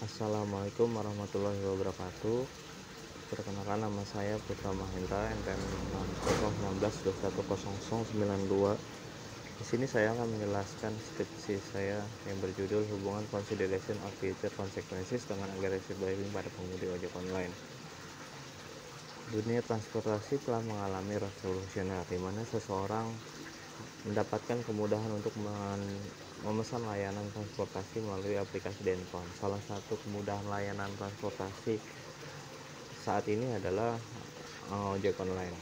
Assalamualaikum warahmatullahi wabarakatuh. Perkenalkan, nama saya Putra Mahendra, NPM 019210092. Di sini saya akan menjelaskan skripsi saya yang berjudul Hubungan Consideration of Future Consequences dengan Aggressive Driving pada Pengemudi Ojek Online. Dunia transportasi telah mengalami revolusioner, di mana seseorang mendapatkan kemudahan untuk memesan layanan transportasi melalui aplikasi di handphone. Salah satu kemudahan layanan transportasi saat ini adalah ojek online.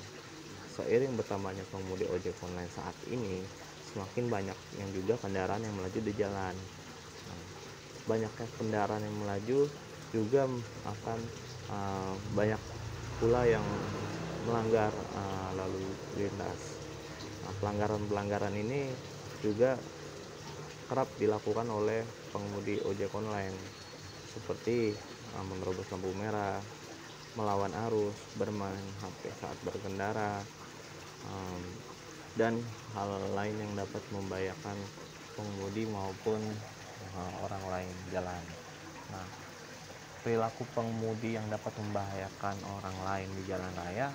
Seiring bertambahnya pengemudi ojek online saat ini, semakin banyak yang juga kendaraan yang melaju di jalan. Banyaknya kendaraan yang melaju juga akan banyak pula yang melanggar lalu lintas. Pelanggaran-pelanggaran ini juga kerap dilakukan oleh pengemudi ojek online, seperti menerobos lampu merah, melawan arus, bermain HP saat berkendara, dan hal lain yang dapat membahayakan pengemudi maupun orang lain jalan. Nah, perilaku pengemudi yang dapat membahayakan orang lain di jalan raya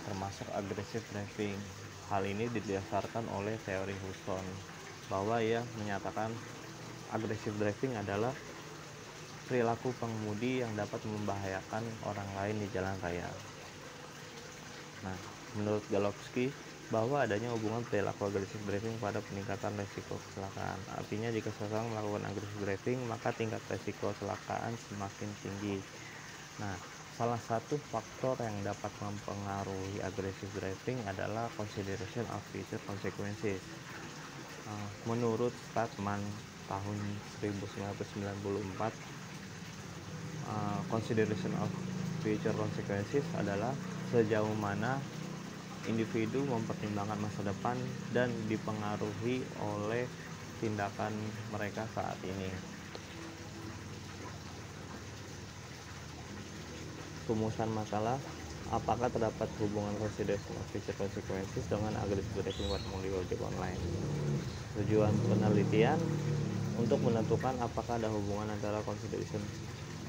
termasuk aggressive driving. Hal ini didasarkan oleh teori Hudson, bahwa ia menyatakan aggressive driving adalah perilaku pengemudi yang dapat membahayakan orang lain di jalan raya. Nah, menurut Galowski, bahwa adanya hubungan perilaku aggressive driving pada peningkatan resiko kecelakaan. Artinya, jika seseorang melakukan aggressive driving, maka tingkat resiko kecelakaan semakin tinggi. Nah, salah satu faktor yang dapat mempengaruhi aggressive driving adalah consideration of future consequences. Menurut Statman tahun 1994, consideration of future consequences adalah sejauh mana individu mempertimbangkan masa depan dan dipengaruhi oleh tindakan mereka saat ini. Rumusan masalah: apakah terdapat hubungan consideration of future consequences dengan aggressive driving pada pengemudi ojek online? Tujuan penelitian untuk menentukan apakah ada hubungan antara consideration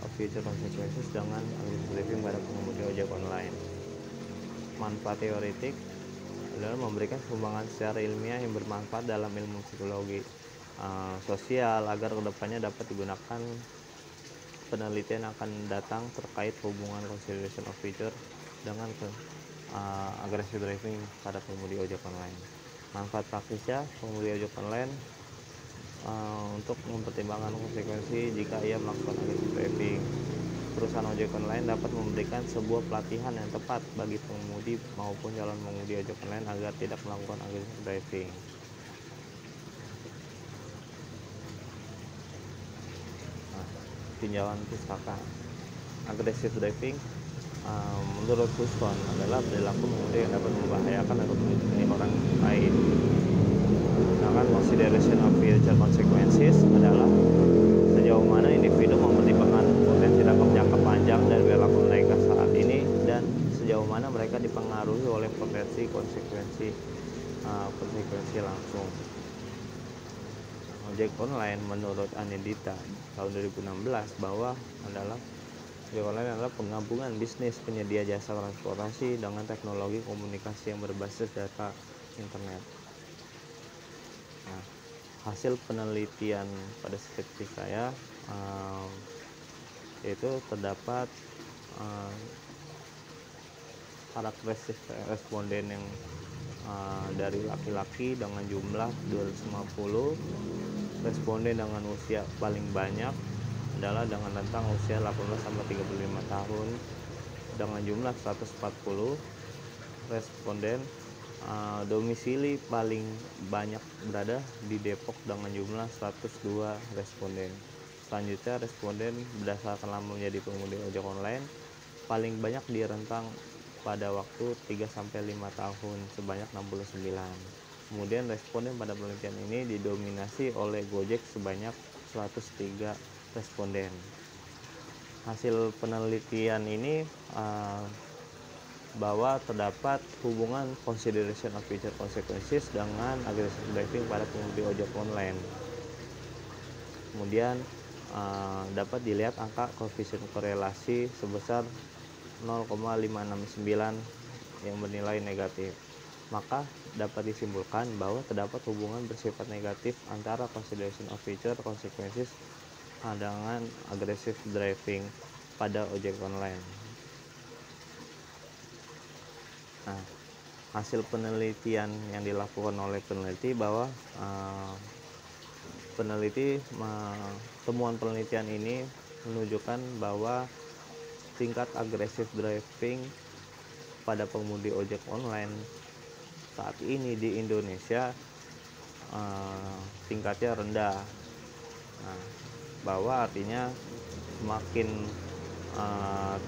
of future consequences dengan aggressive driving pada pengemudi ojek online. Manfaat teoretik adalah memberikan sumbangan secara ilmiah yang bermanfaat dalam ilmu psikologi sosial agar kedepannya dapat digunakan penelitian akan datang terkait hubungan consideration of future dengan aggressive driving pada pengemudi ojek online. Manfaat praktisnya, pengemudi ojek online untuk mempertimbangkan konsekuensi jika ia melakukan aggressive driving. Perusahaan ojek online dapat memberikan sebuah pelatihan yang tepat bagi pengemudi maupun calon pengemudi ojek online agar tidak melakukan aggressive driving. Tinjauan pustaka. Aggressive driving menurut Hudson adalah perilaku pengemudi yang dapat membahayakan atau melindungi orang lain. Sedangkan consideration of future consequences adalah sejauh mana individu mempertimbangkan potensi dampak jangka panjang dari perilaku mereka saat ini dan sejauh mana mereka dipengaruhi oleh potensi konsekuensi langsung. Ojek online menurut Anindita tahun 2016 bahwa ojek online adalah penggabungan bisnis penyedia jasa transportasi dengan teknologi komunikasi yang berbasis data internet. Nah, hasil penelitian pada skripsi saya yaitu terdapat karakteristik responden yang dari laki-laki dengan jumlah 250, responden dengan usia paling banyak adalah dengan rentang usia 18-35 tahun dengan jumlah 140, responden domisili paling banyak berada di Depok dengan jumlah 102 responden. Selanjutnya, responden berdasarkan lama menjadi pengemudi ojek online paling banyak di rentang pada waktu 3-5 tahun sebanyak 69. Kemudian responden pada penelitian ini didominasi oleh Gojek sebanyak 103 responden. Hasil penelitian ini bahwa terdapat hubungan consideration of future consequences dengan aggressive driving pada pengemudi ojek online. Kemudian dapat dilihat angka koefisien korelasi sebesar 0,569 yang bernilai negatif. Maka dapat disimpulkan bahwa terdapat hubungan bersifat negatif antara consideration of future consequences dengan aggressive driving pada ojek online. Nah, hasil penelitian yang dilakukan oleh peneliti bahwa temuan penelitian ini menunjukkan bahwa tingkat agresif driving pada pengemudi ojek online saat ini di Indonesia tingkatnya rendah. Nah, bahwa artinya semakin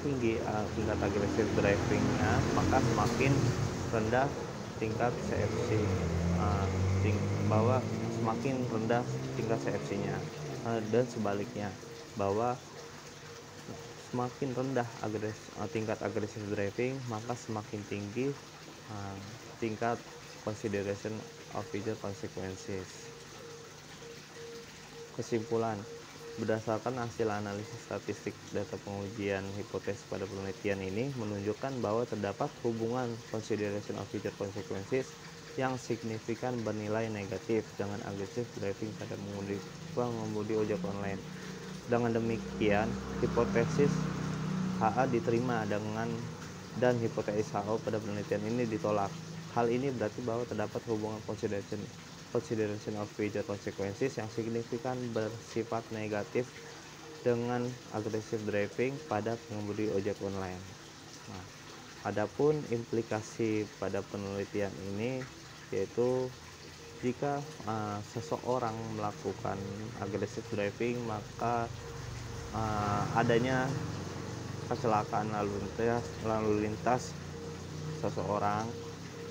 tinggi tingkat agresif drivingnya, maka semakin rendah tingkat CFC, bahwa semakin rendah tingkat CFC-nya, dan sebaliknya, bahwa semakin rendah tingkat agresif driving, maka semakin tinggi tingkat consideration of future consequences. Kesimpulan, berdasarkan hasil analisis statistik data pengujian hipotesis pada penelitian ini menunjukkan bahwa terdapat hubungan consideration of future consequences yang signifikan bernilai negatif dengan agresif driving pada pengemudi ojek online. Dengan demikian, hipotesis HA diterima dan hipotesis HO pada penelitian ini ditolak. Hal ini berarti bahwa terdapat hubungan consideration of future consequences yang signifikan bersifat negatif dengan aggressive driving pada pengemudi ojek online. Nah, adapun implikasi pada penelitian ini yaitu jika seseorang melakukan aggressive driving, maka adanya kecelakaan lalu lintas seseorang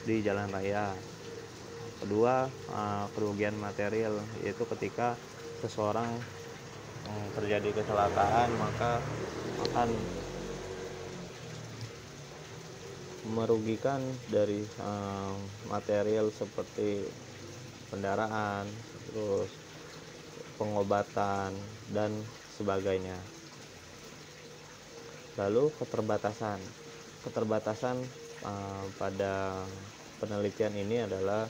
di jalan raya. Kedua, kerugian material, yaitu ketika seseorang terjadi kecelakaan, maka akan merugikan dari material seperti kendaraan, terus pengobatan dan sebagainya. Lalu keterbatasan pada penelitian ini adalah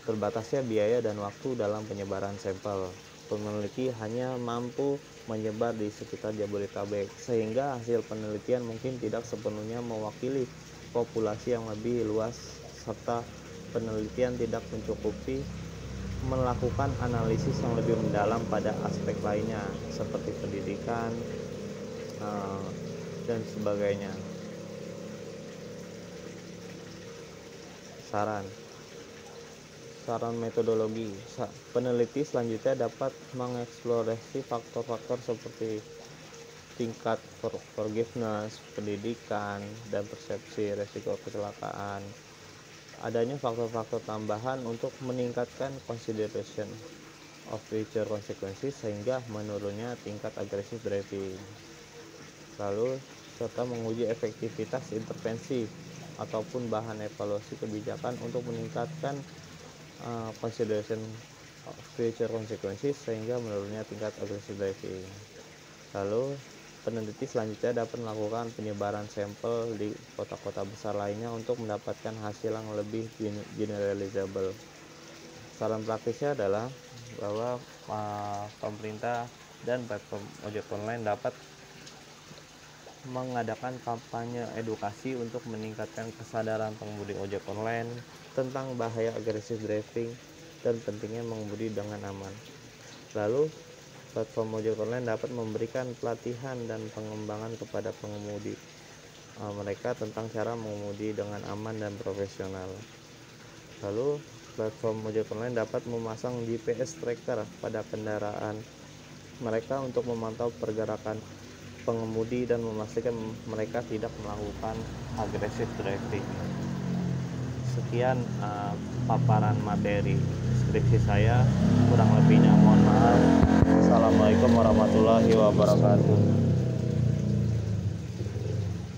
terbatasnya biaya dan waktu dalam penyebaran sampel. Peneliti hanya mampu menyebar di sekitar Jabodetabek, sehingga hasil penelitian mungkin tidak sepenuhnya mewakili populasi yang lebih luas, serta penelitian tidak mencukupi melakukan analisis yang lebih mendalam pada aspek lainnya seperti pendidikan dan sebagainya. Saran metodologi, peneliti selanjutnya dapat mengeksplorasi faktor-faktor seperti tingkat forgiveness, pendidikan, dan persepsi resiko kecelakaan. Adanya faktor-faktor tambahan untuk meningkatkan consideration of future consequences sehingga menurunnya tingkat agresif driving. Lalu serta menguji efektivitas intervensi ataupun bahan evaluasi kebijakan untuk meningkatkan consideration of future consequences sehingga menurunnya tingkat agresif driving. Lalu peneliti selanjutnya dapat melakukan penyebaran sampel di kota-kota besar lainnya untuk mendapatkan hasil yang lebih generalizable. Saran praktisnya adalah bahwa pemerintah dan platform ojek online dapat mengadakan kampanye edukasi untuk meningkatkan kesadaran pengemudi ojek online tentang bahaya agresif driving dan pentingnya mengemudi dengan aman. Lalu, platform ojek online dapat memberikan pelatihan dan pengembangan kepada pengemudi mereka tentang cara mengemudi dengan aman dan profesional. Lalu, platform ojek online dapat memasang GPS tracker pada kendaraan mereka untuk memantau pergerakan pengemudi dan memastikan mereka tidak melakukan agresif driving. Sekian paparan materi skripsi saya, kurang lebihnya mohon maaf. Assalamualaikum warahmatullahi wabarakatuh.